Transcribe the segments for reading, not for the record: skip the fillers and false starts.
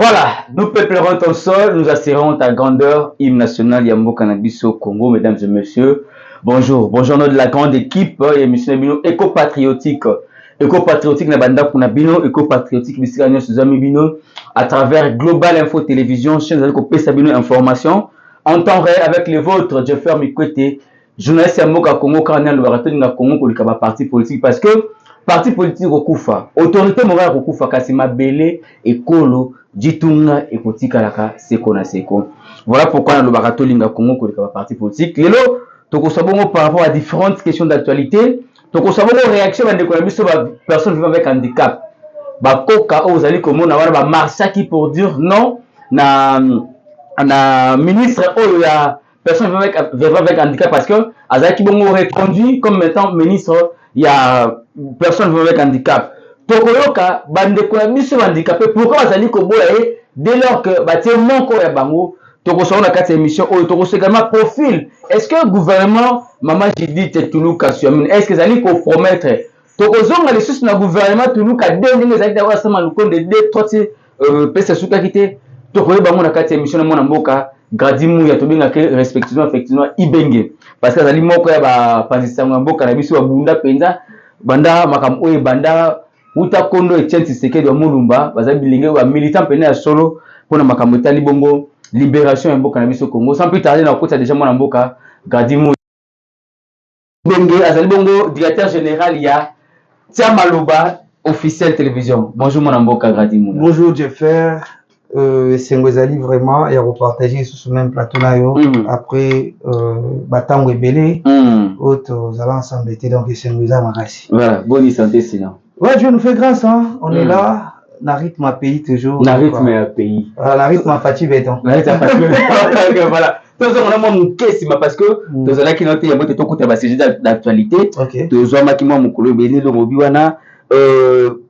Voilà, nous peuplerons ton sol, nous assurerons ta grandeur, hymne national Yambo Cannabis au Congo, mesdames et messieurs. Bonjour, bonjour de la grande équipe, émission Bino éco-patriotique. Éco-patriotique na banda kuna bino, éco-patriotique bisika nyo suzami bino à travers Global Info Télévision, chaîne de pesa bino information en temps réel avec les vôtres, Jeffer Mikwete, journaliste Yambo Congo Carnel Baraton na Congo pour le parti politique parce que parti politique okufa, autorité morale okufa kasi mabele ekolo Jitunga et Kotika Laka Seko na Seko. Voilà pourquoi nous barato linga Congo pour le parti politique. Lelo, toko sabongo par rapport à différentes questions d'actualité. Toko sabongo réaction à des personnes vivant avec handicap. Ba koka ozali komo na wana ba marsaki pour dire non na ministre oyo ya personne vivant avec handicap parce que azaki bongo reconduit comme étant ministre ya personne vivant avec handicap. Tokoyoka bande ko miso handicapé pourquoi bazali koboya dès lors que batie moko ya bango tokoso na kati émission oyo tokoso également profil est-ce que le gouvernement Mama Judith Tuluka Suamine est-ce que zali ko promettre tokozonga les sous na gouvernement Tuluka ndenge zali dawa sama lukonde de toti pesa suka kité tokoyo bango na kati émission na mona mboka gradimu ya tobinga ke respectivement effectivement ibenge parce que zali moko ya ba panzisango mboka na biso bunda penza banda makam oyo banda Uta Kondo et Etienne Tshisekedi wa Mulumba bazali bilinge wa militant pene ya solo pona makambo etali bongo libération ya mboka na biso Congo sans plus tarder na kota déjà mwana mboka Gradimu Benge azali bongo directeur général ya Tia Maloba officiel télévision. Bonjour mwana mboka Gradimu. Bonjour Jeffer, Sengwezali vraiment et repartager sur ce même plateau là après Batango et Belé autres allons ensemble donc Sengweza Makasi. Voilà, bonne santé sinon. Ouais, Dieu nous fait grâce, hein. On est là, na rythme à pays toujours. Na rythme à pays. Voilà, la rythme à Fati Béton. Na rythme à Fati Béton. Voilà. Tous on a mon question parce que tous là qui notent yambo te côté sujet d'actualité. Tous on qui moi mon collègue Béni le mobiwana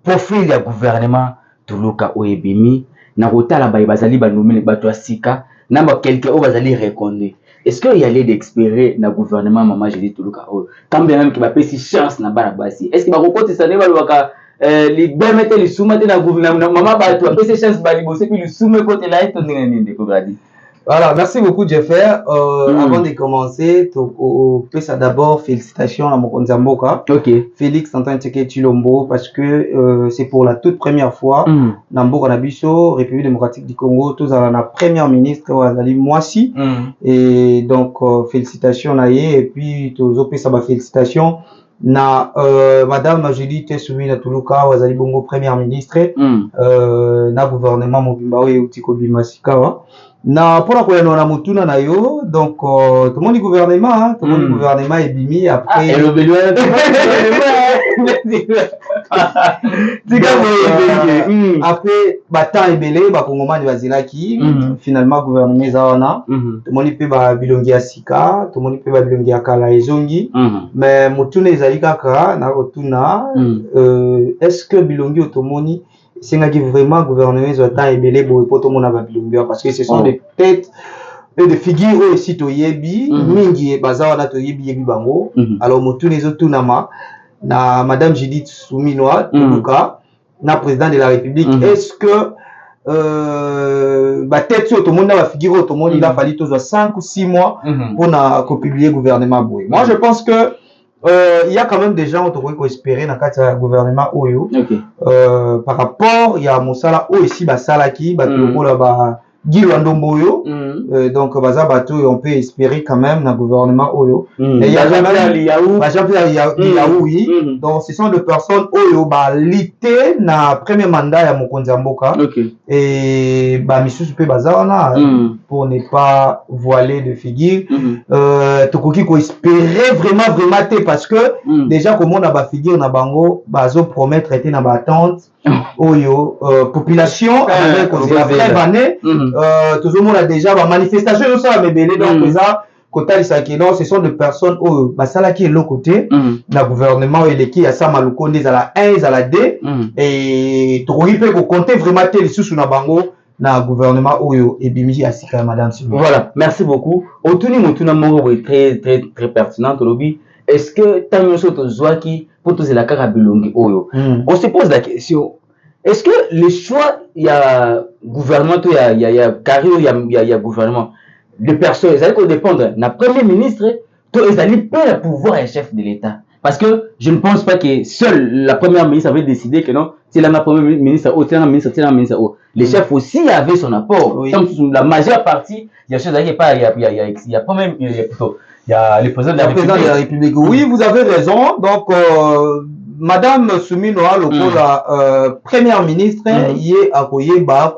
profil ya gouvernement Tuluka Oyebimi na rotala ba bazali ba nommer bato asika na ba quelqu'un o bazali reconnaître. Est-ce qu'il y a l'aide d'expérer dans le gouvernement Mama Judith Tuluka quand bien même qu'il va payer si chance na barabasi est-ce qu'il va rencontrer ça va les bien mettre les soumettre dans le gouvernement Mama va tu payer chance bali bosser puis le soumettre côté là et ton nini de Gradi. Voilà, merci beaucoup Jeffer. Avant de commencer, on peut ça d'abord félicitations à Mokonza Mboka. Félix Antoine Tshisekedi Tshilombo parce que c'est pour la toute première fois dans Mboka na biso République démocratique du Congo tous à la première ministre Wazali Mwasi et donc félicitations na ye et puis tous ça ba félicitations na madame Judith Soumina Tuluka Wazali bongo première ministre na gouvernement Mobimba oyo utiko bimasika na pour la colonne na mutuna na yo donc tout le monde du gouvernement tout le monde du gouvernement est bimi après après batan ebele ba kongomani bazilaki finalement gouvernement zawana tout le monde peut ba bilongi ya sika tout le monde peut ba bilongi ya kala ezongi mais mutuna ezali kaka na rotuna est-ce que bilongi otomoni c'est vraiment gouvernement zotan ebele bo poto mona ba bilongi parce que ce sont des têtes et des figures aussi to yebi mingi bazawa na to yebi bango alors mutuna ezotunama na madame Judith Souminoa Tuluka na président de la République est-ce que ba tête sur tout le monde ba figure tout le monde il a fallu tous 5 ou 6 mois pour na publier gouvernement boy. Moi je pense que il y a quand même des gens qui ont espéré dans le gouvernement Oyo par rapport il y a Moussala Oyo ici Basalaki ba Guy Wandomboyo donc baza bato on peut espérer quand même dans le gouvernement Oyo et il y a Jean-Pierre Liaou donc ce sont des personnes Oyo ba lité na premier mandat ya Mokonza Mboka et ba misusu pe bazana pour ne pas voiler de figure tokoki ko espérer vraiment parce que déjà comme on a ba figure na bango bazo promettre été na ba attente Oyo population avec la vraie année tout le monde a déjà ma manifestation nous ça bébélé donc ça côté ça qui non ce sont des personnes au basala qui est l'autre côté la gouvernement et l'équipe à ça malukonde à la 1 à la D et tout il peut compter vraiment tel sous na bango na gouvernement Oyo et bimiji asika madame Simon. Voilà, merci beaucoup. Otuni mutuna moko très pertinent lobby. Est-ce que tant mieux soto zwaki pour tous la karabilongi Oyo. On se pose la question est-ce que les choix, il y a gouvernement, il y a carré, il y a gouvernement, de personnes, ça veut dépendre. Le premier ministre, ils allaient pas pouvoir être chef de l'État. Parce que je ne pense pas que seule la première ministre avait décidé que non, c'est la première ministre, c'est la ministre. Les chefs aussi avaient son apport. Oui. Donc, la majeure partie, il y a chose qui pas, il y a pas même, il y a le président de la République. Oui, vous avez raison. Donc, Madame Soumi Noa la première ministre y est accueillie par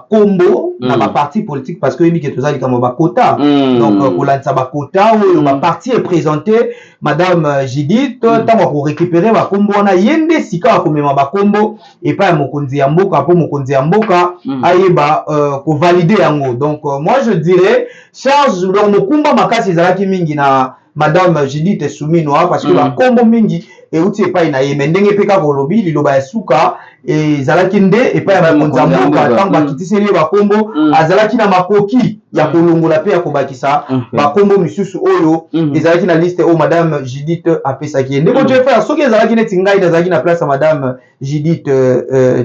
combo dans ma parti politique parce que il y a tout ça comme quota. Donc pour la quota où ma parti est présenté Madame Judith tant pour récupérer ma combo on a yende sika comme ma combo et pas mokonzi ya mboka pour mokonzi ya mboka ayeba ko valider yango. Donc moi je dirais charge dans mokumba makasi zalaki mingi na Madame Judith Soumi Noa parce que la combo mingi et outi epai na ye mendenge peka kolobi liloba ya suka e zalaki nde epai ya mokonzi mboka tango bakitiseli bakombo azalaki na makoki ya kolongola pe ya kobakisa bakombo misusu oyo ezalaki na liste oyo Madame Judith apesaki ye ndeko je faire soki ezalaki neti ngai nazalaki na place ya Madame Judith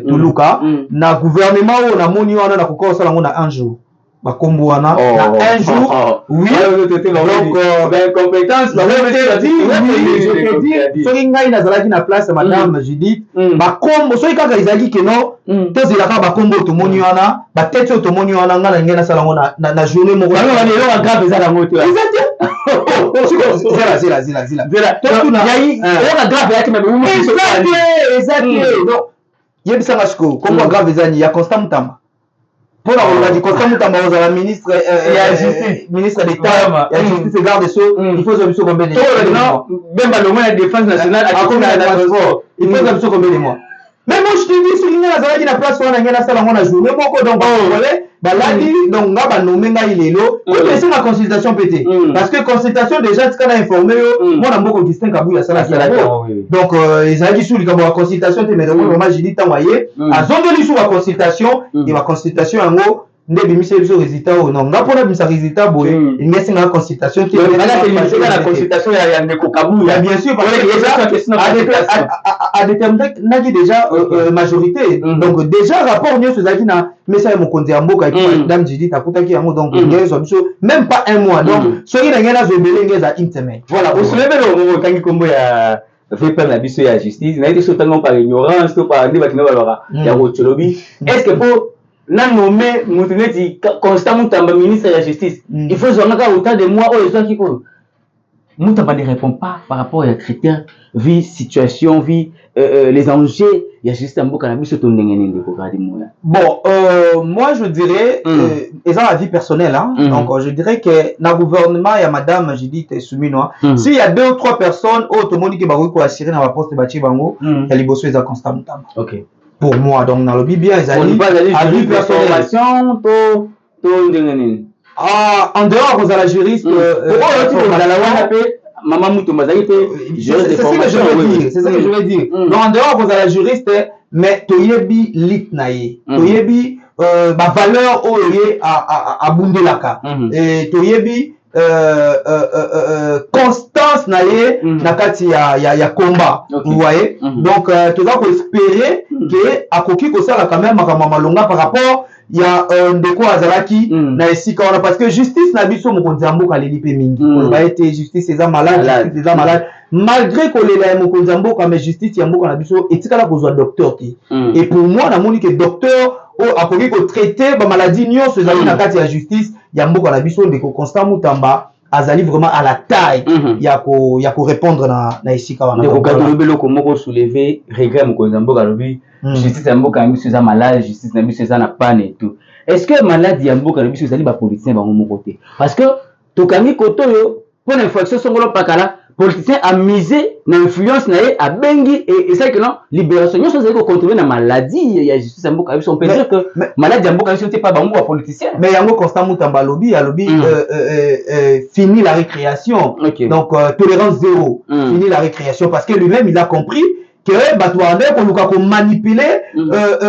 Tuluka na gouvernement oyo namoni wana na kokosa lango na un jour bakombo wana na un jour oui donc compétence je dis soki ngai nazalaki na place Madame Judith bakombo soki kaka ezalaki keno tozelaka bakombo tomoni wana batete oyo tomoni wana ngai na ngena sala ngo na journée moko eloko grave eza nango te yebisanga sikoyo kombo grave ezani ya Constant Mutamba pour la Constant Mutamba la ministre ministre d'État et justice et garde des sceaux il faut que vous combien de mois même la défense nationale à combien de transport il faut que vous combien de mois mais moi je te dis sur l'ingénieur azalaki na place wana ngena sala ngona journée moko donc baladi donc nga ba nommer ngai lelo ko essayer la consultation pété parce que consultation déjà tu kana informé moi na mboko Justin Kabuya sala donc ezalaki sur likambo ya consultation te mais donc vraiment j'ai dit tango aye azongeli sur la consultation et la consultation yango nde bimise biso résultat o non nga pona bimisa résultat boye ngesi nga consultation te la consultation ya ndeko Kabuya bien sûr parce que a déterminé naki déjà majorité donc déjà rapport nyonso ezalaki na mesa ya mokonzi ya mboka et Madame Judith akutaki yango donc ngezo biso même pas un mois donc soki na ngena zo ebele ngeza une semaine voilà osolebelo kangi kombo ya fait perdre la biso ya justice na été sautant par ignorance to par ndeba kinga balora ya rocholobi est-ce que pour na nommé mutuneti Constant Mutamba ministre de la justice il faut zonaka autant de mois oh ezaki ko Mutamba ne répond pas par rapport à critères vie situation vie les enjeux il y a juste un beau cannabis sur ton ndengene ko kadi moya bon moi je dirais ils ont la vie personnelle hein donc je dirais que dans gouvernement il y a Madame Judith Soumi Noa s'il y a 2 ou 3 personnes automoni ki ba ko assurer na ba poste ba bango ya liboso eza Constant Mutamba OK pour moi donc dans le bien ils allaient à vie personnelle en dehors vous la juriste maman Mutomba c'est ça que je veux dire donc en dehors vous la juriste mais toyebi lit naie toyebi ba valeur oye à bundelaka et toyebi constance naie na kati ya combat vous voyez donc tu dois espérer que akoki ko sala quand même makambo malonga par rapport il y a ndeko azalaki na esika wana parce que justice na biso mokonzi ya mboka aleli pe mingi koloba ete justice eza malade malgré kolela ya mokonzi ya mboka mais justice ya mboka na biso etikala kozwa docteur te et pour moi namoni que docteur akoki kotraiter bamaladi nyonso ezali na kati ya justice ya mboka na biso ndeko Constant Mutamba azali vraiment à la taille ya ko répondre na esika wana ndeko katolobelo ko moko soulever regret mokonzi ya mboka lobi justice ya mboka na biso eza malade justice na biso eza na panne et tout est-ce que malade ya mboka na biso ezali ba politiciens bango moko te parce que tokangi kotoyo pour l'infraction songolo pakala politicien a misé na influence na ye a bengi et ça que non libération nous sommes contrôler na maladie il y a justice mboka biso on peut dire que maladie mboka biso c'est pas bango politicien mais yango Constant Mutamba lobby fini la récréation donc tolérance zéro fini la récréation parce que lui-même il a compris que Batouarde qu'on manipuler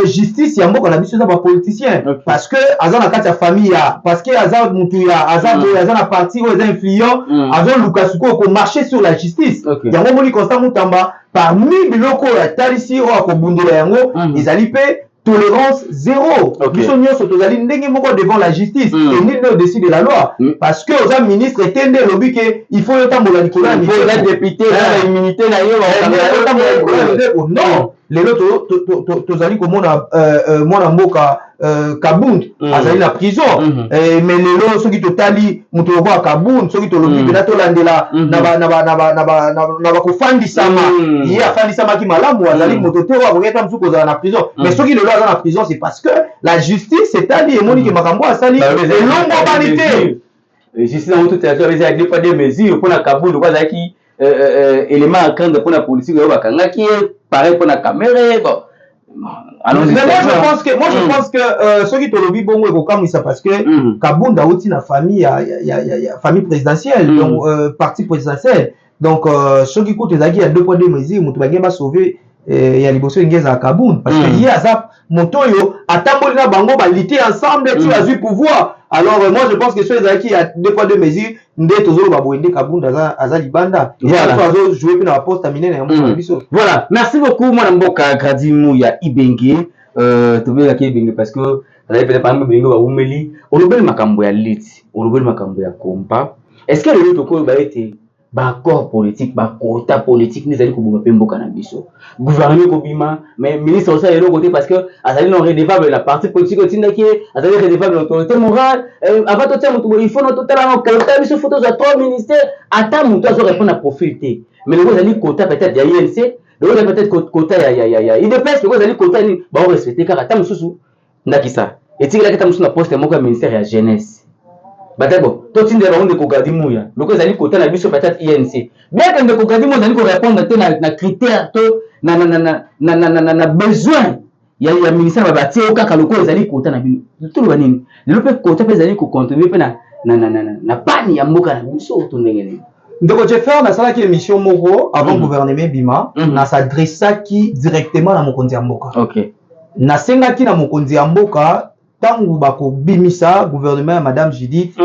justice yambo qu'on a mis sur ça par politicien parce que azan na kati ya famille parce que azan mutuya azan na parti ou azan influent azan lukasuko ko marcher sur la justice yango moni constant mutamba parmi biloko ya talisi o ko bundela yango ezali pe tolérance zéro. Nous sommes devant la justice et nul ne décide de la loi. Parce que aux ministres étaient des lobbies il faut le temps pour la Nicolas. Il faut être député, l'immunité, non. Les autres, tozali comme mon mboka Kabound, azali la prison. Mais les autres, ceux qui totali, mutobo à Kabound, ceux qui tolobi, benato landela, naba kufandi sama, il y a fandi sama qui malamu, azali mutoto wa bogeta msuko za na prison. Mais ceux qui le dans la prison, c'est parce que la justice est allée et monique makambo asali, et longue banalité. Justice dans toute la chose, avec des mesures pour la Kabound, quoi, qui élément à craindre pour la politique, qui est pareil pour la caméra. Alors, mais moi je pense que ceux qui te le disent bon comme ça parce que Kabound a aussi la famille, il y a famille présidentielle, donc parti présidentiel. Donc ceux qui écoutent les aguets, il y a 2 points de mesure, mon tour va sauver il y a les bosses à Kabound parce que il y a ça motoyo atambolina bango ba lutter ensemble tu as eu pouvoir. Alors moi je pense que ceux qui a 2 points de mesure ndé tozolo ba boende Kabound aza libanda et alors jouer dans la poste terminer na biso. Voilà, merci beaucoup mon mboka Gradimu ya Ibenge tobela ki Ibenge parce que vous avez parlé de Ibenge ba umeli olobeli makambo ya lit olobeli makambo ya kompa. Est-ce que le toko ba été accord politique, quota politique, nous allons pour mboka na biso. Gouvernement kobima, mais ministre aussi est de côté parce que azali non redevable la partie politique aussi ndaki, azali redevable l'autorité morale. Avant tout ça, il faut notre talent quota biso photos à 3 ministères, attends muto azo répondre à profiter. Mais le azali quota peut-être ya INC, le peut-être quota ya. Il dépend que azali quota ni ba respecter car attends mususu ndaki ça. Et tika la mususu na poste moko ministère ya jeunesse. Batabo, tout le monde est Gradimu ya. Le cas d'aller côté la biso peut-être INC. Bien que le Gradimu d'aller répondre à critères na besoin. Il y a ministère bâti au cas le cas d'aller côté na biso. Tout le monde. Le peut côté peut aller contribuer na pani ya mboka na biso to ndengene. Donc j'ai fait na sala qui émission moko avant gouvernement Bima na s'adressa qui directement na mokonzi ya mboka. OK. Na senga ki na mokonzi ya mboka tangu bako bimisa gouvernement ya madame Judith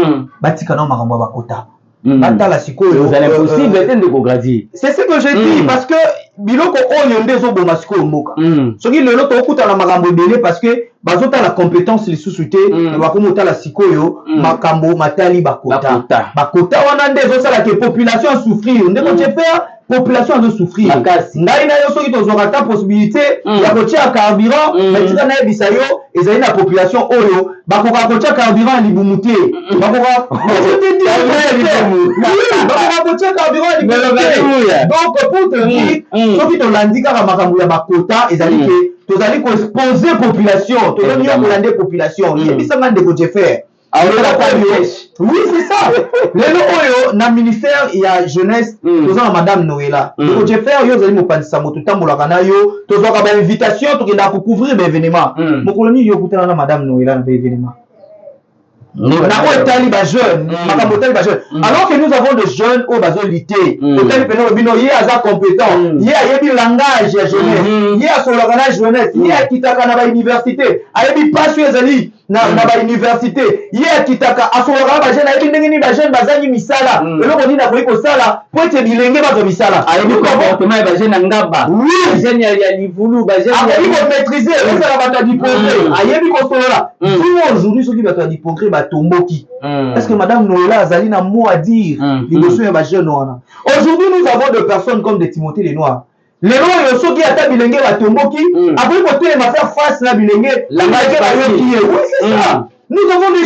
batika na makambo bakota batala sikoyo c'est impossible de kogradir. C'est ce que j'ai dit parce que biloko oyo ndezo bomba sikoyo mboka soki lelo to okuta na makambo belé parce que bazota la compétence les sous-souté bakomota la sikoyo makambo matali bakota wana ndezo sala ke population souffrir ndeko faire population doit souffrir. Ngai na yo soki tozora ta possibilité ya kotia carburant mais tika na ebisa yo ezali na population oyo bakoka kotia carburant libumuté bakoka kotia carburant libumuté. Donc pour te dire soki tolandi kaka makambo ya bakota ezali ke tozali ko exposer population tozali yo kolande population yebisa ngande ko faire. Oui, c'est ça. Le na ministère il y a jeunesse, nous avons madame Noëlla. Donc j'ai fait yo zali mo pandisa moto tambola kana yo, tozoka ba invitation to kenda ko couvrir ba événement. Mo koloni yo kutana na madame Noëlla na ba événement. Na ko tali ba jeune, makambo tali ba jeune. Alors que nous avons des jeunes au bazo lité. Totali peno bino ye aza compétent. Ye ayebi langage ya jeunesse. Ye a son langage jeunesse. Ye a kitaka na ba université. Ayebi passion ezali na ba université. Ye a kitaka asolaka ba jeune ayebi ndenge ni ba jeune bazangi misala. Eloko ni na ko sala po ete bilenge ba zo misala. Ayebi comportement ba jeune ngaba. Oui, jeune ya livulu ba jeune ayebi ko maîtriser ezala ba diplômé. Ayebi ko solola. Aujourd'hui soki ba diplômé ba tomboki. Est-ce que madame Noëlla azali na mot à dire liboso ya ba jeune wana? Aujourd'hui nous avons des personnes comme des Timothée Lenoir. Les gens qui ont été bilengés à Tomboki, après côté ma faire face à bilengé, la magie oui c'est ça. Nous avons des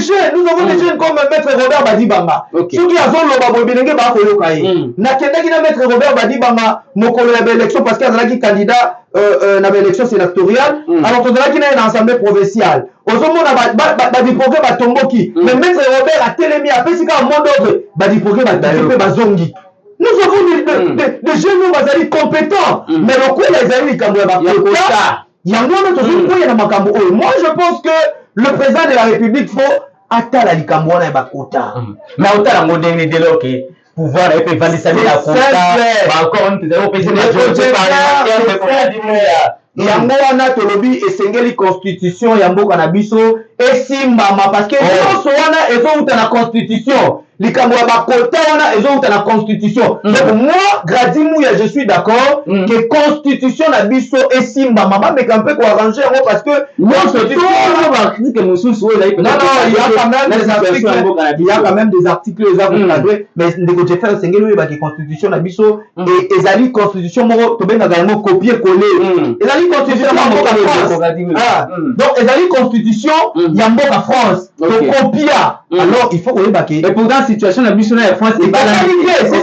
jeunes comme maître Robert Badibanga. Ceux qui ont le bilengé ba ko yokai. Na kenda ki na maître Robert Badibanga mokolo ya élection parce qu'il y a qui candidat na élection sénatoriale. Alors to qui na une assemblée provinciale. Ozomona ba dipoke ba Tomboki. Mais maître Robert a télémi a pesika au monde autre ba dipoke ba zongi. Nous avons des jeunes bazali compétents, mais le coup les amis comme moi je pense que le président de la République faut attendre la likambo na bakota. Mais autant la moderne de l'ok pouvoir et puis vendre ça la compta encore une fois on yango wana tolobi esengeli constitution ya mboka na biso esimbama parce que nyonso wana ezouta na constitution likambo ya bakota wana ezouta na constitution donc moi Gradimuya je suis d'accord que constitution na biso esimbama bameka mpe koarrange yango parce que nyonso critique mosusu oyo non il y a quand même des articles eza encadré mais ndeko Jeffer esengeli oyebaki constitution na biso ezali constitution moko tobengaka yango copier coller ezali constitution ya mboka France donc ezali constitution ya mboka France tokopia alors il faut koyebaki mais pourtant situation na biso na France c'est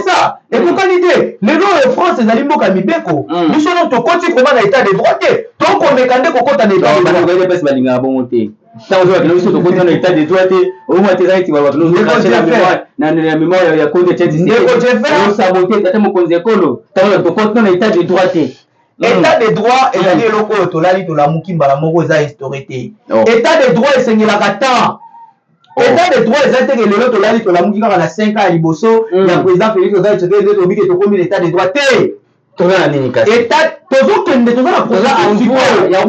ça et pourquoi l'idée lelo France ezali mboka mibeko biso no tokoti koma na état de droit te tokomeka nde kokota na état de droit pesi balingaka bongo te ntango ozobakina biso tokoti na état de droit te omoi te ezali tibabakina na mémoire ya konde tiatisabote tate mokonzi ekolo ntango tokoti na état de droit te état de droit ezali eloko oyo tolali tolamuki mbala moko eza historié te état de droit esengelaka temps état de droit eza teke lelo tolali tolamuki kaka na 5 ans ya liboso ya président Félix Antoine Tshisekedi nde tobiki tokomi na état de droit te toza na nini kasi état tozokende toza na projet ya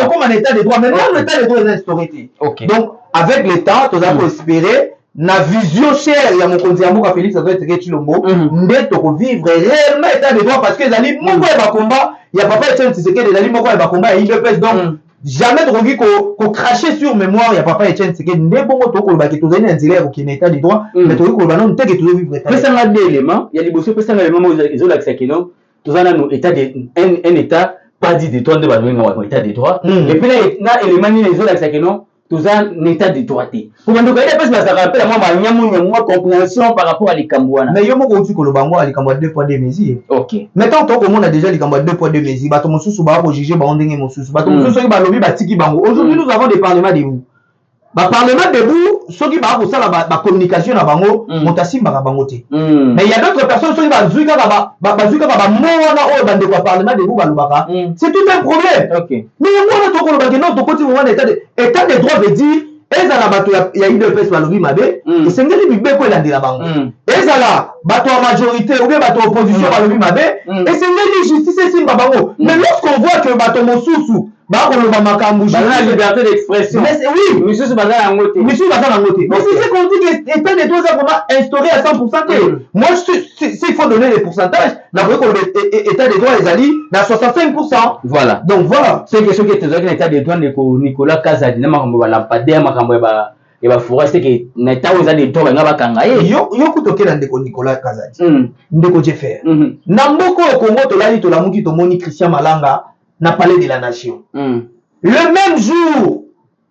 kokoma na état de droit mais même l'état de droit eza historié te donc avec le temps toza koespérer na vision chère ya mokonzi ya mboka Félix Antoine Tshisekedi Tshilombo nde tokovivre réellement état de droit parce que ezali moko ya bakomba ya papa Etienne Tshisekedi ezali moko ya bakomba ya UDPS donc jamais tokoki cracher sur mémoire ya papa Etienne Tshisekedi nde bongo tokolobaki tozali na nzela ya kokende état de droit mais tokoki koloba nano teke tozovivre pesanga de élément ya liboso pesanga élément moko ezolakisa kino toza nano état de un état pas dit de droit nde bazobenga état de droit et puis na élément nini ezolakisa kino toza na état de droit te pour bandoka ile pesi basaka mpe na mwa banyamunyamu mwa compréhension par rapport à likambo wana mais yo moko outi koloba yango ya likambo ya 2 poids 2 mesures mais tant tokomona déjà likambo ya 2 poids 2 mesures bato mosusu baa kojuge bango ndenge mosusu bato mosusu soki balobi batiki bango aujourd'hui nous avons des parlements debout baparlement debout soki baa kosala bacommunication na bango moto asimbaka bango te mais il y a d'autres personnes soki bazwi kaka bamo wana oyo bandeko ya parlement debout balobaka c'est tout un problème mais yango wana tokolobaki no tokoti moment état de droit veut dire ezala bato ya UDPS balobi mabe esengeli mibeko elandela bango ezala bato ya majorité ou bien bato ya opposition balobi mabe esengeli justice esimba bango mais lorsqu'on voit que bato mosusu bakoloba makambo la liberté d'expression oui misusu baza yango te mais si c'est qu'on dit que état de droit eza vraiment instauré à 100% te moi s'il faut donner les pourcentages nakoki koloba état de droit ezali na 65%. Voilà donc voilà c'est question que tozalaki na état de droit ndeko Nicolas Kazadi na makambo balampadaire makambo ya baforest ke na état oyo eza de droit banga bakanga ye yo kutokela ndeko Nicolas Kazadi ndeko Jeffer na mboka oyo Congo tolali tolamuki tomoni Christian Malanga na palais de la nation le même jour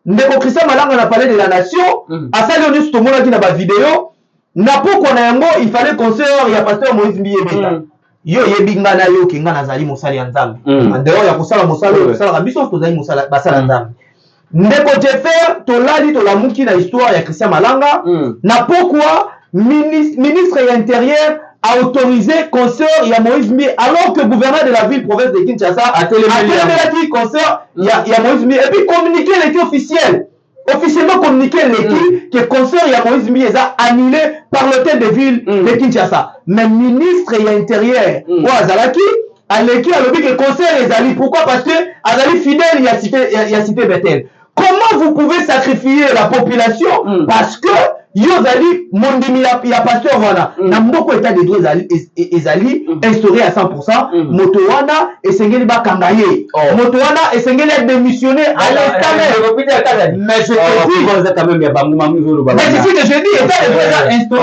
ndeko Christian Malanga na palais de la nation asali nyonso tomonaki na bavideo na poko na yango il fallait concert ya pasteur Moïse Mbiyebeta yo yebi nga na yo kinga nazali mosali ya nzambe ndeo ya kosala mosala oyo kosalaka biso tozali mosala basala nzambe ndeko Jeffer tolali tolamuki na histoire ya Christian Malanga na pokwa ministre ya intérieur a autorisé concert ya Moïse Mbi alors que gouverneur de la ville province de Kinshasa a télémédiatique concert ya Moïse Mbi et puis communiquer l'équipe officiellement communiquer l'équipe que concert ya Moïse Mbi est annulé par l'hôtel de ville de Kinshasa mais ministre ya intérieur ou azalaki aleki alobi que concert ezali pourquoi parce que azali fidèle ya cité Bethel. Comment vous pouvez sacrifier la population parce que yozali mondimi ya pasteur wana na mboko état de droit ezali instauré à 100% moto wana esengeli bakanga ye moto wana esengeli démissionner à l'instant même mais je te dis quand même ya bango mamizolo mais c'est ce que je dis état de droit instauré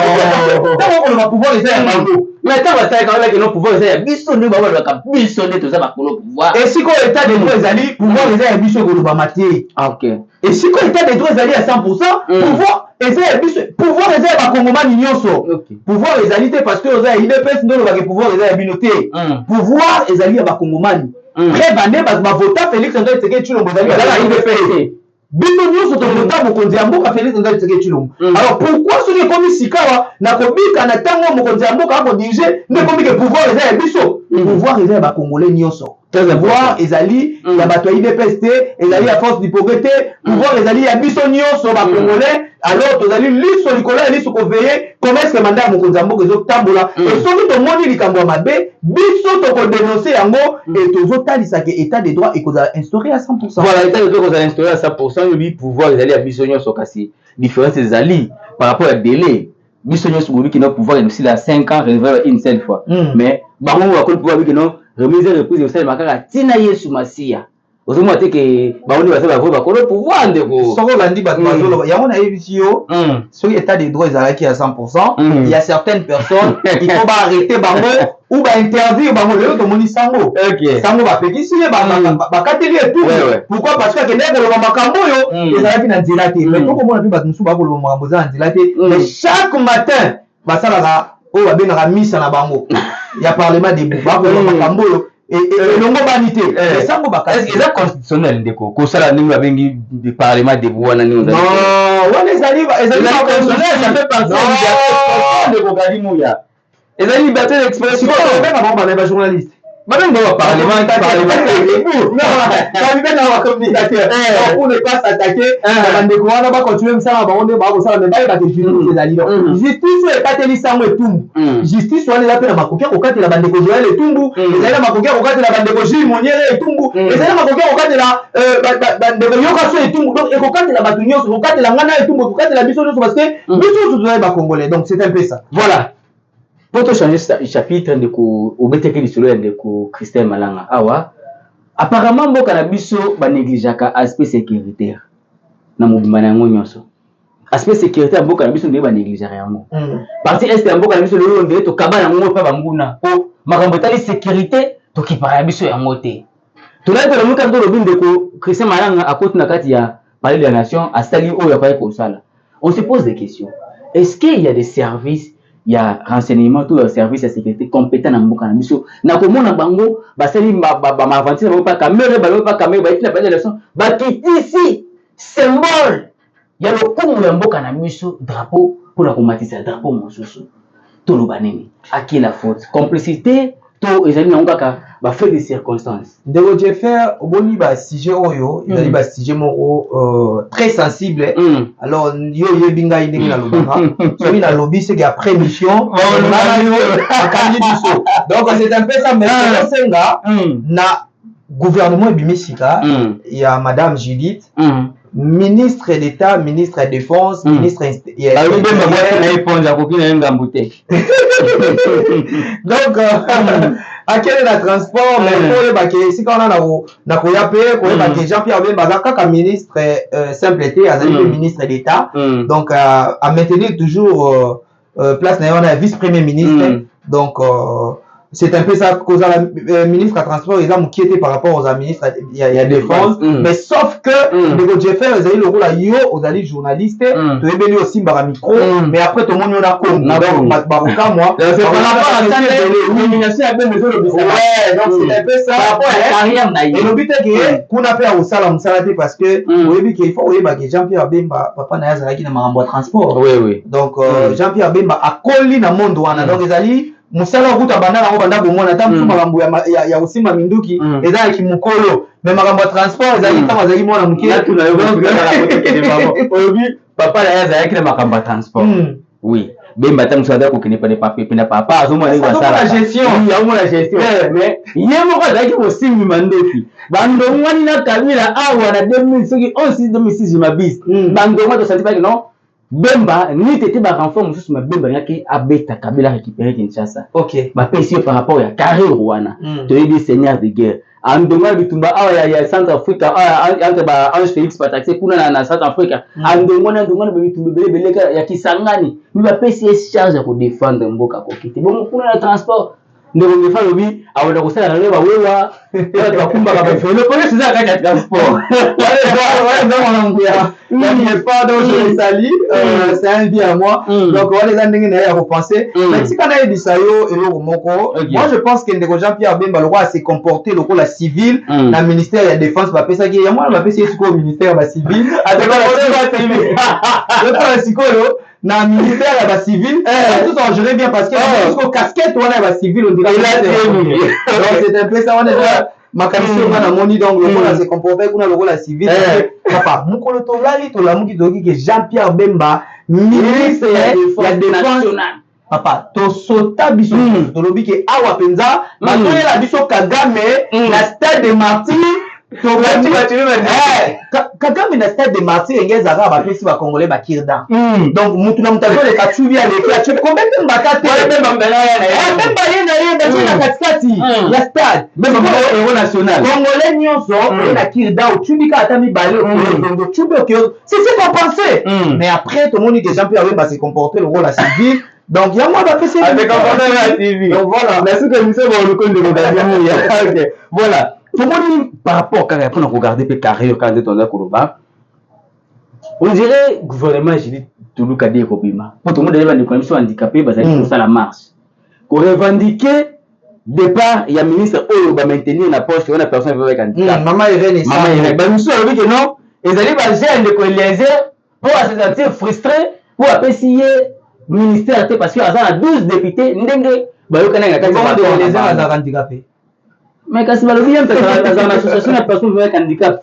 tant qu'on va pouvoir les faire bango mais tant que ça quand même que nos pouvoirs ça biso ne ba ba biso ne to za bakolo pouvoir et si ko état de droit ezali pouvoir les a biso ko ba maté OK et si ko état de droit ezali à 100% pouvoir ezali bakongomani nyonso pouvoir ezali te parce que oza IDPS ndo lobaki pouvoir ezali bino te pouvoir ezali ya bakongomani très bande bavota Félix Antoine Tshisekedi Tshilombo ezali ya IDPS bino nyonso tokota mokonzi ya mboka Félix Antoine Tshisekedi Tshilombo alors pourquoi soki ekomi sikawa na kobika na ntango mokonzi ya mboka akodirige nde ekomi ke pouvoir ezali ya biso pouvoir ezali ya bakongolais nyonso pouvoir ezali ya bato ya IDPS te ezali ya force du progrès te pouvoir ezali ya biso nyonso bakongolais alors tozali liso likolo ya liso koveiller comment est-ce que mandat ya mokonzi ya mboka ezotambola et soki tomoni likambo ya mabe biso tokodénoncer yango et tozotalisa ke état de droit ekozala instauré à 100%. Voilà, état de droit ekozala instauré à 100%. Yobi pouvoir ezali ya biso nyonso kasi différence ezali par rapport à délai. Biso nyonso bobi kino pouvoir aussi la 5 ans réservé une seule fois. Mais bango bakoli pouvoir bi kino remise et reprise aussi makaka tina Yesu Masia. Ozomwa te ke baoni basala bakolo pouvoir ndeko. Soko bandi bato bazolo yango na yebisi yo soki état de droit ezalaki à 100%, il y a certaines personnes il faut arrêter bango ou ba interdire bango lelo tomoni sango. Sango bapekisi ye bakateli et tout. Pourquoi? Parce que kende koloba makambo yo ezalaki na nzela te. Mais tokomona pe bato mosusu bakoloba makambo eza na nzela te. Mais chaque matin basalaka oyo babengaka misa na bango ya parlement debout bakoloba makambo yo elongo bani te. Sango bakasi eza constitutionnel ndeko kosala ndenge babengi parlement debout wana nini non wana ezali constitutionnel, ça fait partie de ndeko Kalimuya. Ezali liberté d'expression. On est journaliste. Madame doit parler, non, pour ne pas s'attaquer, on va continuer ça, on va justice est pas télissant et tout. Justice on est là pour la macoquia au cas de la bande de Joël et Tumbu, les ailes macoquia au cas de la bande de Gilles Monier et Tumbu, les ailes macoquia au cas de la bande de Yokaso et Tumbu, donc au cas de la Batunios, au cas de la Ngana et Tumbu, au cas de la Bisson, parce que Bisson tout le Congolais, donc c'est un peu ça. Voilà. Pour te changer ce chapitre de au BTK de Christelle Malanga. Awa. Apparemment, mon cannabis va négliger l'aspect sécuritaire. Na mobimana yango nyonso. Aspect sécuritaire mon cannabis ne va négliger rien. Parti est un bon cannabis le ndé to kabana ngo pa banguna. Po makambo tali sécurité to ki cannabis yango te. To na to muka ndo lobinde ko Christelle Malanga a côté na kati ya palais de la nation a sali o ya pa ko sala. On se pose des questions. Est-ce qu'il y a des services, il y a renseignement, tout le service de sécurité compétent dans le cannabis. Na komona bango basali ma aventure ba pas caméra ba caméra ba itina pas de leçon ba ici symbole il y a le coup ya mboka na miso drapeau pour la combattre drapeau mosusu tout le banini à qui la faute complicité to ezali na ngaka ba fait des circonstances de votre faire oboni ba sujet oyo ezali ba sujet moko très sensible alors yo yebinga indenge na lobaka so na lobby c'est après mission donc c'est un peu ça mais senga na gouvernement bimisika il y a madame Judith ministre d'État, ministre de Défense, ministre donc à quel est le transport mais pour les si quand on a payé Jean-Pierre Bemba ministre simple été ministre d'État donc à maintenir toujours place na vice-premier ministre donc c'est un peu ça cause la ministre à transport ils ont inquiété par rapport aux ministres il y a défense mais sauf que les Jeffer ils ont le rôle à yo aux alliés journalistes tu es venu aussi par micro mais après tout le monde on a comme donc baroka moi c'est par rapport à ça l'élimination a bien besoin de ouais donc c'est un peu ça par rapport à carrière na et le but est que qu'on a fait au salam salade parce que au début qu'il faut oui bah que Jean-Pierre Bemba papa na yazala qui na marambo transport oui donc Jean-Pierre Bemba a collé na monde wana donc les alliés musala kuta banda na banda bomona tamu makambo ya usimba minduki ezala ki mukolo mais makambo transport ezali kama zali mona mukira tuna yo obi papa la yaza yaki na makambo transport oui Bemba tamu sada ko kene pene papa azomona ni basala la gestion ya mo la gestion mais yemo ko zaki usimbi mandoki bando ngwani na Kabila awa na 2006 mabis bando ngwa to senti pas non Bemba ni tete ba renfort mususu ma Bemba yaki abeta Kabila récupérer Kinshasa. OK. Ba pesi par rapport ya carrière wana. To yebi seigneur de guerre. Andonga bitumba awa ya Centre Africa entre ba Ange Félix Pataxé kuna na South Africa. Andonga bitumba bele ya Kisangani. Mi ba pesi charge ko défendre mboka ko kiti. Bon kuna na transport ndeko ngefa lobi awenda kusala na leba wewa ya kumba ka bafelo kwa hiyo sasa kaka transport wale ndio wanaongea n'ai pas donc je les salue c'est un bien à moi donc on les a ndenge na ya repenser mais si kana ebisa yo eloko moko moi je pense que ndeko Jean-Pierre Bemba le roi s'est comporté le la civil na ministère ya défense ba pesa ki ya moi ba pesa ko ministère ba civil avec la civil le pas sikolo na ministère ya ba civil tout en gérer bien parce que jusqu'au casquette on a ba civil on dirait donc c'est un peu ça on est makamisi on a moni donc le rôle se comporter kuna le rôle civil papa mukolo to lali to la muki to ki Jean-Pierre Bemba ministre ya défense papa to sota biso to lobi ke awa penza matoye la biso Kagame na stade de Martyrs Kagame na stade de Martyrs engeza ba pesi ba congolais ba kirdan donc mutu na mutazo le kachubi aleki achu combien de mbakate même na katikati ya stade même au national congolais nyonso na kirdan uchubika ata mibale donc chubi c'est compensé mais après tout le monde que Jean-Pierre Bemba se comporter le rôle à civil donc il y a moi d'appeler avec comportement à civil donc voilà merci que monsieur le compte de OK voilà tout le monde par rapport quand on regarder pe carrière quand on a Koloba on dirait gouvernement Judith Toulouka de Kobima pour tout le monde devant des commissions handicapés basé sur ça la marche qu'on revendiquer départ il y a ministre Oyo ba maintenir la poste on a personne avec handicap maman Irène ba monsieur a dit que non ils allaient ba gérer de coaliser pour se sentir frustré pour apprécier ministère parce que a 12 députés ndenge ba yo kana ngaka les gens handicapés mais quand c'est pas le bien parce que dans l'association de personnes avec handicap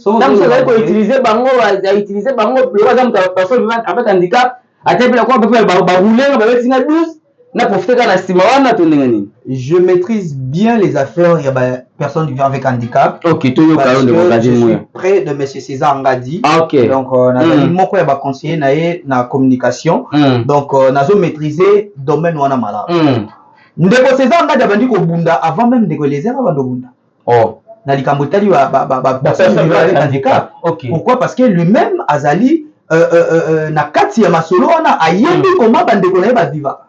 donc ça veut dire utiliser bango le exemple de personnes avec handicap à tel point qu'on peut faire ba rouler ba tinga 12 na profiter quand la stima wana to ndenge nini je maîtrise bien les affaires il y a personnes vivant avec handicap OK to yo ka ndo je suis près de monsieur César Ngadi OK donc nazali moko ya ba conseiller na communication donc nazo maîtriser domaine wana malamu ndeko César Ngadi abandi ko bunda avant même ndeko Lézère abando bunda na likambo tali ba personne vivant avec handicap pourquoi parce que lui-même azali na kati ya masolo wana ayebi comment bandeko na ba viva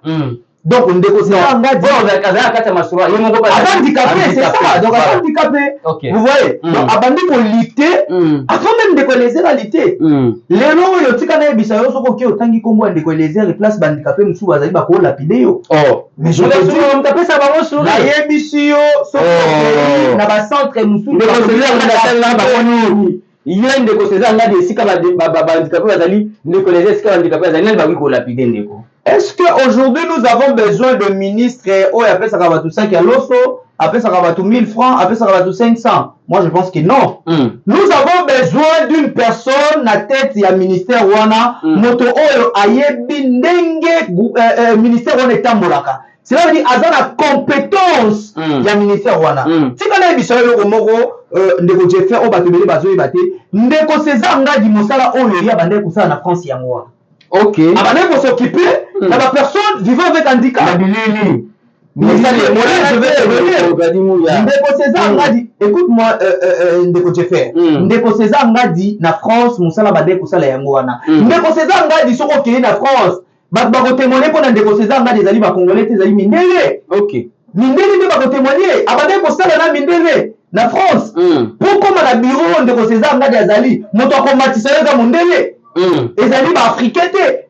donc ndeko César Ngadi kaza kati ya masolo yo moko handicapé c'est ça donc handicapé vous voyez donc abandi ko lutter avant même ndeko Lézère lutter lelo yo tika na ebisa yo soko ki otangi kombo ndeko Lézère place bandicapé musu bazali ba ko lapide yo mais je veux taper ça ba solo na yebisi yo soko na ba centre musu ndeko César Ngadi na ba koni yende ko César Ngadi esika ba handicapé bazali ndeko Lézère esika handicapé bazali na ba ko lapide ndeko. Est-ce qu'aujourd'hui nous avons besoin de ministres ou appelle ça tout ça qui a l'osso, appelle ça tout 1000 francs, appelle ça tout 500? Moi je pense que non. Nous avons besoin d'une personne na tête ya ministère wana moto oyo ayebi ndenge ministère wana etambolaka. Cela veut dire azana compétence ya ministère wana. Tika na biso yo moko ndeko Jeffer o batobele bazo ibate ndeko César Ngadi mosala oyo ya bande kusala na France ya moi. OK. Avant de s'occuper de la personne vivant avec handicap. Mais je vais revenir. Ndeko César Ngadi, écoute-moi, Ndeko Jeffer. Ndeko César Ngadi, na France, Moussala Bade Koussala Yangoana. Ndeko César Ngadi, sont ok na France. Bako témoigner pour Ndeko César Ngadi, zali ba Congolais, zali Mindele. OK. Mindele ne bako témoigner. Abade Koussala na Mindele. Na France. Pourquoi na bureau Ndeko César Ngadi azali, moto akomatisa yoga Mondele. Ezali ba africain te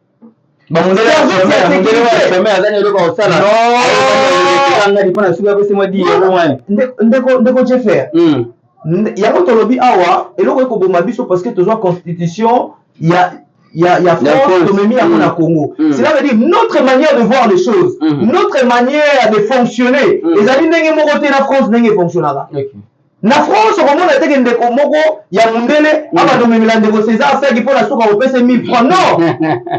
ba mondele ndeko Jeffer yango tolobi awa eloko ekoboma biso parce que tozwa constitution ya France tomemi yango na Congo. Cela veut dire notre manière de voir les choses, notre manière de fonctionner ezali ndenge moko te na France ndenge fonctionnera. Na France comment on a été ndeko moko ya mundele aba domemela ndeko César ça qui pour la soka opese 1000 francs non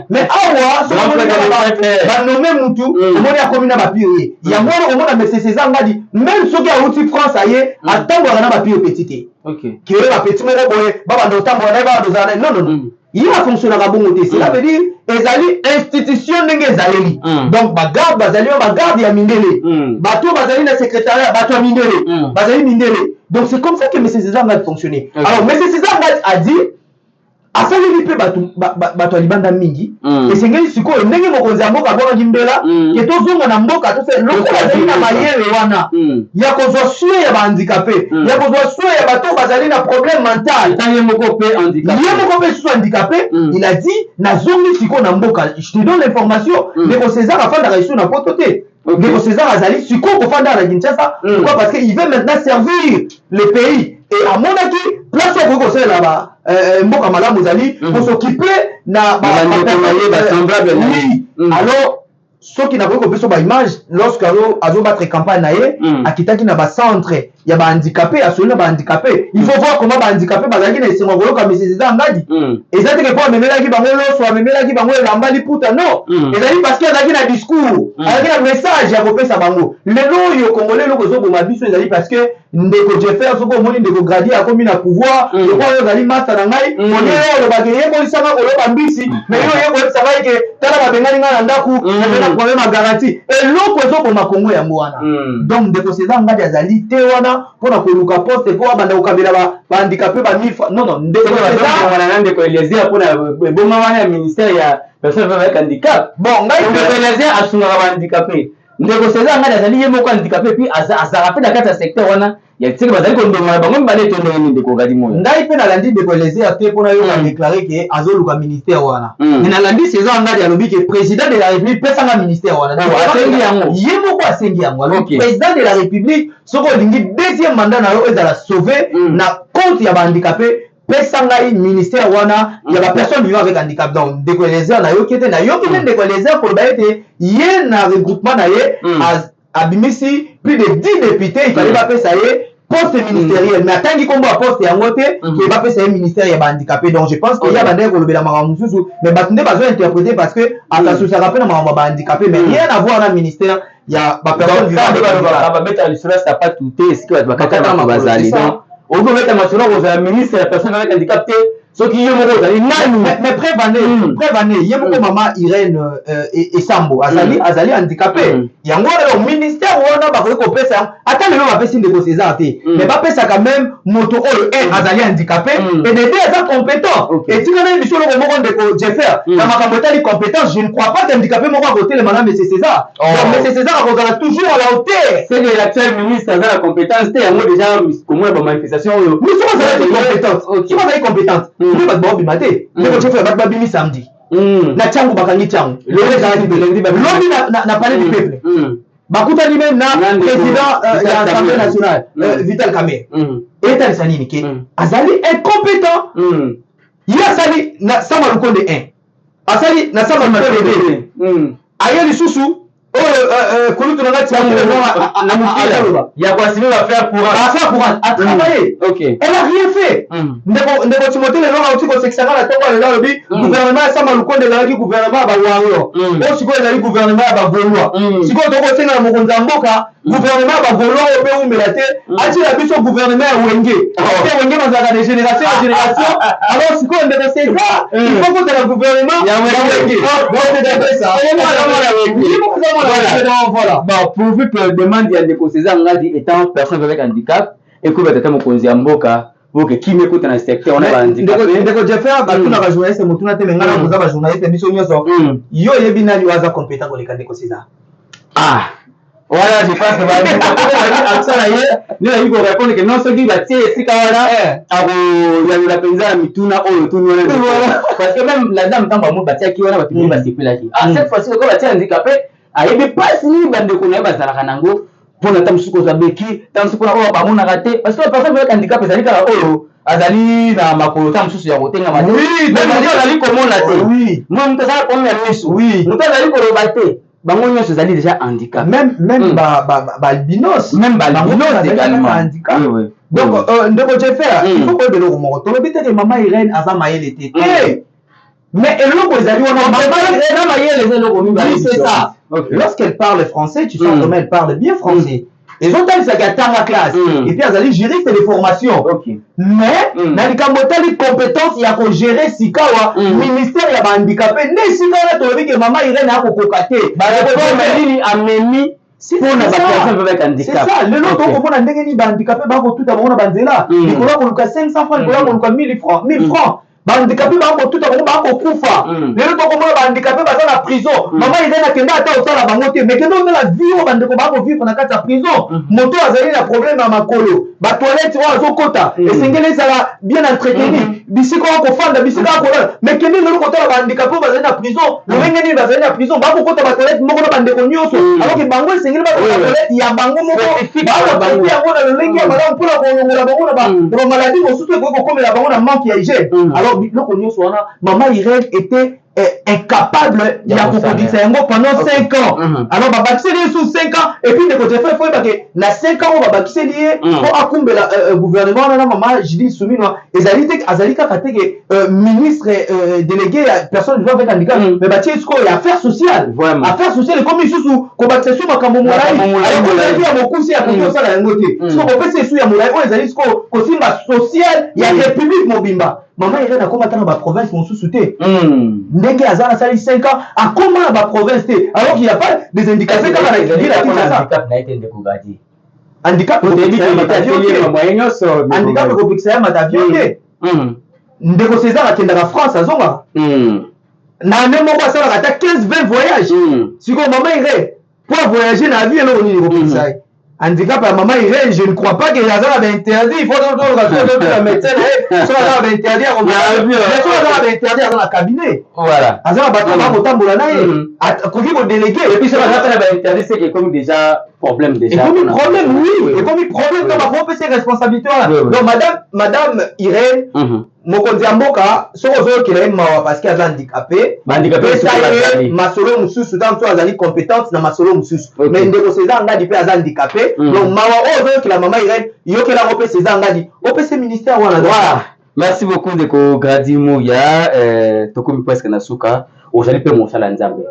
mais awa so ba nommer mutu omoni akomina ba pire ya mwana omona monsieur César Ngadi même soki a outil France aye atango na ba pire petite OK qui est ba petit moko boye baba ndo tango na ba dozana non il a fonctionné à bongoté cela veut dire ezali institution ndenge ezaleli donc ba garde ya mindele bato bazali na secrétariat bato ya mindele bazali mindele. Donc c'est comme ça que M. César Ngadi fonctionné. Alors M. César Ngadi a dit à ça il peut bato libanda mingi et c'est ngeli siko ndenge mokonzi ya mboka bona gimbela ke tozonga na mboka to fait lokola zali na mayele wana ya kozwa sué ya ba handicapé ya kozwa sué ya bato bazali na problème mental tant moko pe handicapé yemo ko pe handicapé il a dit na zongi siko na mboka je te donne l'information mais César a fait la réussite na pototé. Ndeko César Azali siko ko fanda na Kinshasa pourquoi parce que il veut maintenant servir le pays et à mon avis place au Congo c'est là-bas mboka malamu zali pour s'occuper na ba semblable alors ceux qui n'avaient pas besoin ba image lorsque azo battre campagne naé akitaki na ba centre ya ba handicapé ya solo ba handicapé il faut voir comment ba handicapé bazaki na esengo koloka Mrs. Ngadi eza te que pour amemelaki bango loso amemelaki bango elamba liputa non ezali parce que azaki na discours azaki na message ya kopesa bango lelo oyo congolais loko ezoboma biso ezali parce que ndeko Jeffer soko omoni ndeko Gradier akomi na pouvoir lokwa oyo ezali master na ngai oni oyo olobaki yekolisanga koloba mbisi mais yo yekoyebisa ngai ke tala babengani ngai na ndaku napena problème ya garantie eloko ezoboma Kongo yango wana donc ndeko César Ngadi azali te wana mpona koluka poste mpo abanda kokabela bahandicapé bamifa non ndeko Eliezer mpona eboma wana ya ministère ya personne avec handicap bon ngai Eliezer asungaka bahandicapé ndeko César Ngadi azali ye moko handicapé puis azalaka mpe na kati ya secteur wana ya tike bazali kondongana bango mibale to ndenge nini ndeko Ngadi moyo ngai mpe nalandi ndeko Eliezer te mpona yo badéclaré ke azoluka ministère wana me nalandi César Ngadi alobi ke président de la république pesanga ministère wana asengi yango ye moko asengi yango alobi président de la république soki olingi deuxième mandat na yo ezala sauvé na compte ya bahandicapé pesa ngai ministère wana ya bapersone vivant avec handicap donc ndeko Eliezer nayoki te ndeko Eliezer koloba ete ye na regroupement na ye abimisi plus de 10 députés il fallait bapesa ye poste ministériel mais atangi kombo ya poste yango te ke bapesa ye ministère ya bahandicapé donc je pense que ya bandeke kolobela makambo mosusu mais bato nde bazointerpréter parce que asasosiaka mpe na makambo ya bahandicapé mais rien à voir na ministère ya bapersone vivant avec handicap babeta lisolo sapatu te esika bato bakataka bazali donc okobeta masolo kozala ministre ya personne avec handicap te soki ye moko ozali nani mais prévane ye moko mama Irène Esambo azali handicapé yango lelo ministère wana bakoki kopesa yango ata lelo bapesi ndeko César te mais bapesa quand même moto oyo azali handicapé et de deux eza compétent etikana biso loko moko ndeko Jeffer na makambo etali compétence je ne crois pas que handicapé moko akotelema na monsieur César donc monsieur César akozala toujours à la hauteur c'est que l'actuel ministre aza na compétence te yango déjà komona bamanifestation oyo miso bazali compétence nde bato baobima te ndeko Jeffer bato babimi samedi na tiango bakangi tiango lobi na palais du peuple bakutani même na président ya assemblée nationale Vital Kamerhe etalisa nini ke azali incompétent ye asali na Sama Lukonde 1 asali na Sama Lukonde 2 aye lisusu kulutu na ngati na mukila ya kuasimi va faire courant a travaillé elle a rien fait ndeko Timothée lelo auti ko seksanga na tongo lelo lobi gouvernement ya Sama Lukonde ezalaki gouvernement ya bawango o sikoyo ezali gouvernement ya bagaulois sikoyo tokosenga na mokonzi ya mboka gouvernement ya bagaulois oyo mpe umela te atila biso gouvernement ya wenge te wenge bazalaka de génération en génération alors sikoyo ndeko César il faut kotala gouvernement ya wenge voilà. Bon, pourvu que demande ya ndeko César Ngadi étant personne avec handicap et que batata mokonzi ya mboka pour que qui m'écoute dans le secteur on a handicap ndeko Jeffer batuna ba journaliste mutuna te ngana koza ba journaliste biso nyoso yo yebi nani waza compétent koleka ndeko César voilà je pense que il faut répondre que non ce qui va tirer c'est quand la penza mituna oyo tuni parce que même la dame tamba mo batia ki wana batu ba sepela ki cette fois-ci ko batia handicapé ayebi pasi ni bandeko na bazalaka nango mpona ta mosusu kozwa beki ta mosusu mpona oyo bamonaka te parce que personne avec handicap ezali kaka oyo azali na makolo ta mosusu ya kotengama te azali komona te moi moto azala komi ya miso moto azali koloba te bango nyonso ezali déjà handicap même balbinos également handicap donc ndeko Jeffer il faut koyeba eloko moko tolobi teke mama Irène aza mayele te mais eloko ezali wana c'est ça lorsqu'elle parle français tu sens comment elle parle bien français ils ont tali saka tanga classe et puis azali juriste de formation mais na likambo tali compétence ya ko gérer sikawa ministère ya handicapé ne sikawa tolobi ke mama Irène akokoka te ba nini amemi pona ba personne avec handicap c'est ça lelo to komona ndenge ni ba handicapé ba ko tuta bona banzela likolo ko luka 500 francs likolo ko luka 1000 francs bahandicapé bango tuta bango bakokufa lelo tokomona bahandicapé baza na prison mama Irène akende ata osala bango te mais kende omela vie oyo bandeko bakovivre na kati ya prison moto azali na problème ya makolo batoilette oyo azokota esengeli ezala bien entretenu bisika oyo kofanda bisika ya kolala mais kende lelo kotala bahandicapé oyo bazali na prison lolenge nini bazali na prison bakokota batoilette moko na bandeko nyonso alors ke bango esengeli bazala batoilette ya bango moko bakotraite yango na lolenge ya malamu mpona kolongola bango na bamaladi mosusu ekoki kokomela bango na manque ya hygiène alors biloko nyonso wana mama Irène était incapable il y a pendant 5 ans. Alors babakiseli sous 5 ans et puis de côté fait faut que na 5 ans babakiseli pour akumbela gouvernement na maman Judith Suminwa ezali kaka que ministre délégué personne vivant avec handicap mais batie siko ya affaires sociales comme sous ko bakiseli makambo molai alors ya mokusi ya ko sala yango te siko ko pesa sous ya molai o ezali siko ko simba social ya république mobimba. Maman il a comment dans la province mon sous-souté. Dès qu'il y a 5 ans, à comment la province alors qu'il n'y a pas des indications comme la dit la handicap n'a été découvert. Handicap au début handicap au pixel matavion. Ndeko César a la France à Zonga. Na même pas ça la 15-20 voyages. Si comme maman irait pour voyager dans la vie alors on est au pixel. Handicap à maman irait, je ne crois pas que les gens avaient interdit, il faut donc le médecin, soit avait interdit dans la cabinet. Voilà. Azar va autant pour la délégué. Et puis ça va interdit, c'est que comme déjà problème déjà. Et comme problème, oui. Et comme problème, on va prendre ces responsabilités là. Donc madame Irène, Mokonzi Amboka, ce qui est parce qu'elle est handicapée. Handicapée, c'est ma solo mususu, tant que tu as compétence dans ma solo mususu. Mais ndeko César ngadi pe aza handicapé. Donc mawa ozo que la maman Irène, yo que la repé César ngadi. OPC ministère wana. Merci beaucoup de Gradi Mouya, tokomi presque na suka, ozali pe mosala nzambe.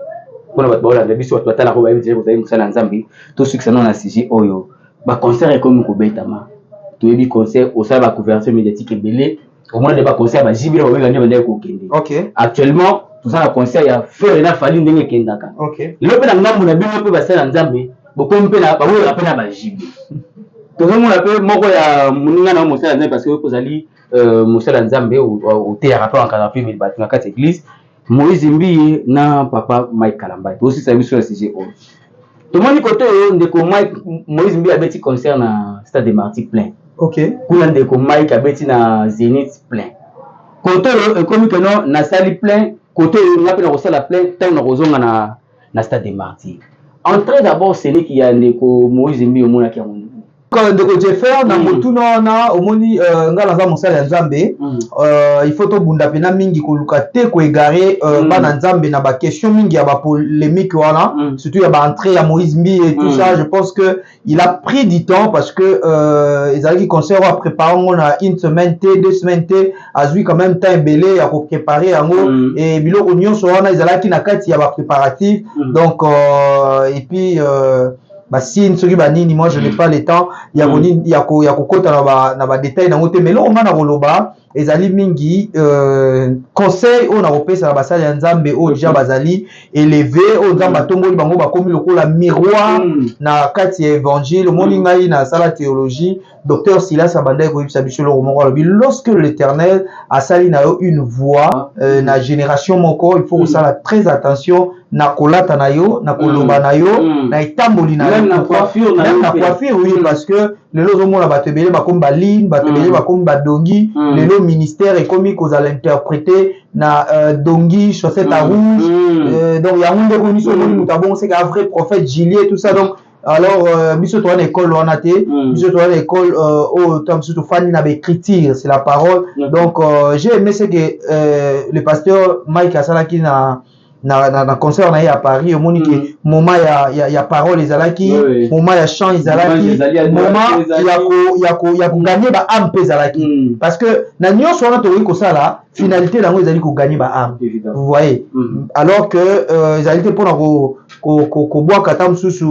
Pona bato ba la biso bato la ko ba dire ozali mosala nzambe, to succès non na siji oyo. Ba concert comme ko betama. To yebi concert au sala ba couverture médiatique ebele. Au moins de pas concert ba jibira ba ngani ba ko kende. OK. Actuellement, tout ça concert ya feu na fali ndenge kendaka. OK. Le pe na ngambu na bino pe ba sala nzambe, boko mpe na ba wo rapena ba jibi. To zo mona pe moko ya muninga na mosala nzambe parce que kozali mosala nzambe au théâtre en 48 000 bâtiments 4 églises Moïse Mbi na papa Mike Kalamba aussi ça sur le sujet tout le monde côté ndeko Mike Moïse Mbi abeti concert na Stade des Martyrs plein. OK. Kuna ndeko Mike abeti na Zénith plein. Côté comme que non na sali plein côté na pe na sala plein tant na kozonga na Stade des Martyrs. Entrée d'abord c'est lui qui a ndeko Moïse Mbi au mona ki ndeko Jeffer na motuna na omoni ngala za mosala ya nzambe il faut to bunda pena mingi koluka te ko égarer bana nzambe na ba question mingi ya ba polémique wana surtout ya ba entrée ya Moïse Mbi et tout ça je pense que il a pris du temps parce que ils allaient concert à préparer on a une semaine 2 semaines azui quand même temps belé ya ko préparer yango et biloko nyonso wana ils allaient na kati ya ba préparatif donc et puis si nsoki banini moi je n'ai pas le temps ya kokota na ba détail na ngote mais là on a na koloba ezali mingi conseil on a repesa na basali ya nzambe o déjà bazali élevé o nzamba tomboli bango bakomi lokola miroir na kati ya évangile moni ngai na sala théologie docteur Silas Abandai ko yibisa biso lo moko lobi lorsque l'Éternel a sali na yo une voix na génération moko il faut que ça très attention na kolata na yo na koloba na yo na itamboli na na coiffure oui parce que le lozo mona batebele bakomi baline batebele bakomi badongi le ministère est comme qu'on a l'interpréter na dongi chaussette à rouge donc il y a un de so bon c'est qu'un vrai prophète Gillier tout ça donc alors biso to na école on a té biso to na école au temps surtout fan na écriture c'est la parole donc j'ai aimé c'est que le pasteur Mike Asalaki na concert na à Paris au monique moment ya parole ezalaki moment ya chant ezalaki moment ya ko gagner ba âme ezalaki parce que na nyonso wana to ko sala finalité nango ezali ko gagner ba âme vous voyez alors que ezalité pour na ko bois katam susu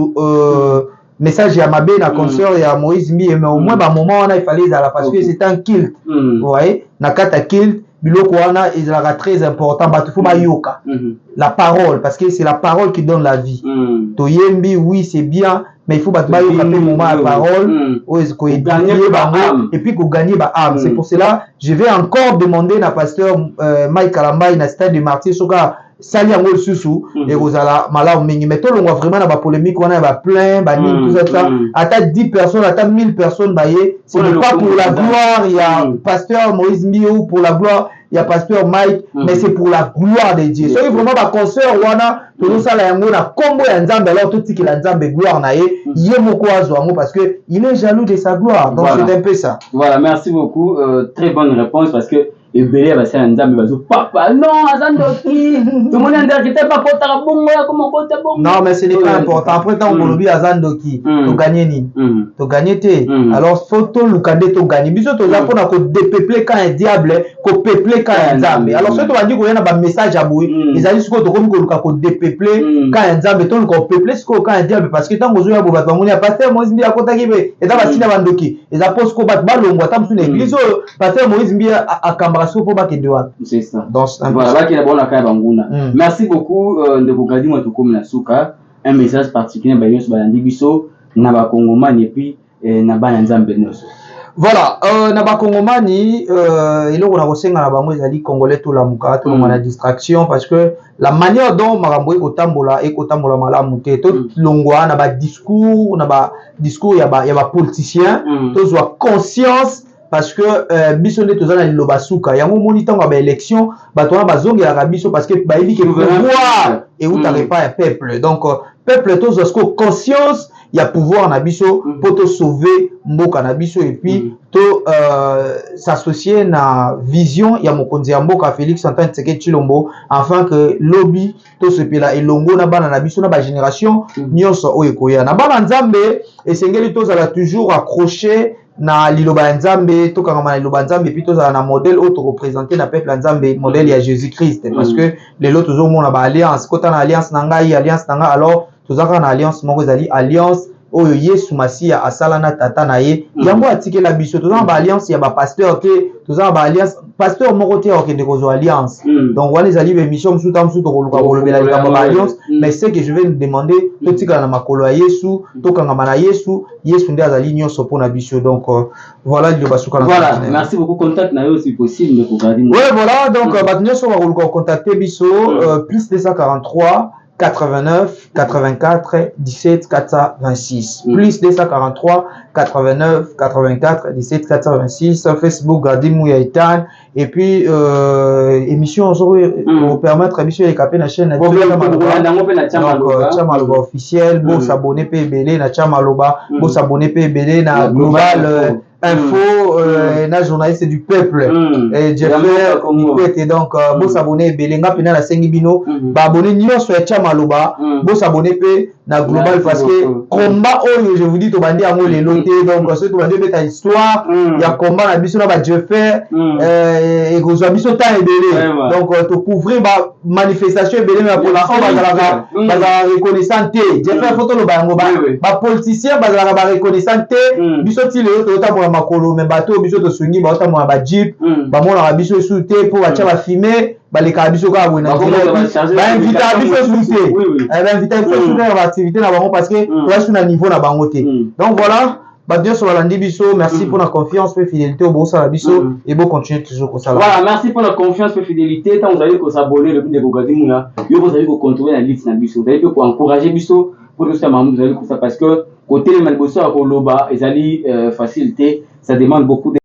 message ya mabe na concert ya Moïse Mbi mais au moins ba moment wana il fallait ezala parce que c'est un culte vous voyez na kata culte biloko wana ezalaka très important bato faut bayoka la parole parce que c'est la parole qui donne la vie toyembi oui c'est bien mais il faut bato bayoka pe moment la parole ko gagner bango et puis ko gagner ba âme c'est pour cela je vais encore demander na pasteur Mike Kalamba na Stade des Martyrs soka sali yango susu et kozala malamu mingi mais to longwa vraiment na ba polémique wana ba plein ba nini tout ça ata 10 personnes ata 1000 personnes baye c'est pas pour la gloire il y a pasteur Moïse Mbi ou pour la gloire il y a pasteur Mike mais c'est pour la gloire de Dieu so vraiment ba concert wana to sala yango na kombo ya nzambe alors tout tiki la nzambe gloire na ye moko azo yango parce que il est jaloux de sa gloire donc c'est un peu ça voilà merci beaucoup très bonne réponse parce que et belé va ça nzambe bazo papa non azandoki tout le monde n'était pas kota bongo comment kota bongo. Non mais ce n'est pas important après tant qu'on lobby azandoki to gagner ni to gagner té alors photo lukande to gagner biso to za pona ko dépeupler quand un diable ko peupler quand un nzambe alors ce to va dire ko yana ba message à boui les alis ko to comme ko luka ko dépeupler quand un nzambe to ko peupler ce ko quand un diable parce que tant ko zo ya bo ba moni ya pasteur Moïse Mbia kota kibe et ta ba sina bandoki les apôtres ko bat balongwa tam sur l'église pasteur Moïse Mbia akamba pour pas qu'il doit. C'est ça. Donc voilà, qui est bon la caille banguna. Merci beaucoup de vous garder moi tout comme la souka. Un message particulier bah yos balandi biso na ba kongomani et puis na ba nzambe noso. Voilà, na ba kongomani eloko na kosenga na bango ezali congolais tout la muka tout le monde a distraction parce que la manière dont makambo ekotambola malamu te to longwa na ba discours ya ba politicien to soit conscience parce que biso nde tozana liloba suka yango moni tango ba élection bato wana bazongela biso parce que ba yebi ke pouvoir et ou t'arrive pas un peuple donc peuple tozo sko conscience ya pouvoir na biso pour te sauver mboka na biso et puis to s'associer na vision ya mokonzi ya mboka Félix Antoine Tshisekedi Tshilombo afin que lobby to sepela elongo na bana na biso na ba génération nyonso oyo koya na bana nzambe esengeli tozala toujours accroché na liloba nzambe to kangama na liloba nzambe puis tozala na modèle auto représenter na peuple nzambe modèle ya Jésus-Christ parce que les lots tozo mona ba alliance kota na alliance na ngai alliance na nga alors tozaka na alliance moko ezali alliance oyo Yesu Masiya asala na tata na ye yango atikela biso tozana ba alliance ya ba pasteur te tozana ba alliance pasteur moko te okende kozo alliance donc wana ezali be mission musuta musuta koluka kolobela likambo ba alliance mais ce que je vais nous demander totikala na makolo ya Yesu tokangama na Yesu nde azali nyonso pona biso donc voilà le basuka na voilà merci beaucoup contact na yo si possible de kogardi ouais voilà donc ba nyonso ba koluka contacter biso plus 243 89 84 17 426 plus 243 89 84 17 426 Facebook Gardimou Yaitan et puis émission pour permettre émission de caper la chaîne Chamaloba officiel bon s'abonner PBL na Chamaloba bon s'abonner PBL na Global Info na journaliste du peuple et Jeffrey Nikwete donc bon s'abonner Belenga pena la Sengibino ba abonner nyonso ya Chamaloba bon s'abonner pe na Global parce que combat oyo je vous dis to bandi amo le loté donc ce to bandi beta histoire ya combat na biso na ba Jeffrey et kozwa biso ta ebele donc to couvrir ba manifestation ebele mais pour la fin bazala reconnaissant te Jeffrey photo lo bango ba politicien bazala ba reconnaissant te biso ti le to ta pour makolo mais bateau biso to sungi ba ta mo ba jeep ba mona biso sous te pour ba cha ba filmer baleka biso ka bwena ba inviter biso sous te ba inviter biso sous ba activité na bango parce que to sur na niveau na bango te donc voilà ba Dieu soit landi biso merci pour la confiance et fidélité au bon ça biso et bon continuer toujours comme ça voilà merci pour la confiance et fidélité tant vous allez ko s'abonner le plus de Gogadi Mouya yo vous allez ko contrôler la liste na biso vous allez ko encourager biso pour que ça vous allez ko ça parce que côté les malbosso à Koloba ezali facilité ça demande beaucoup de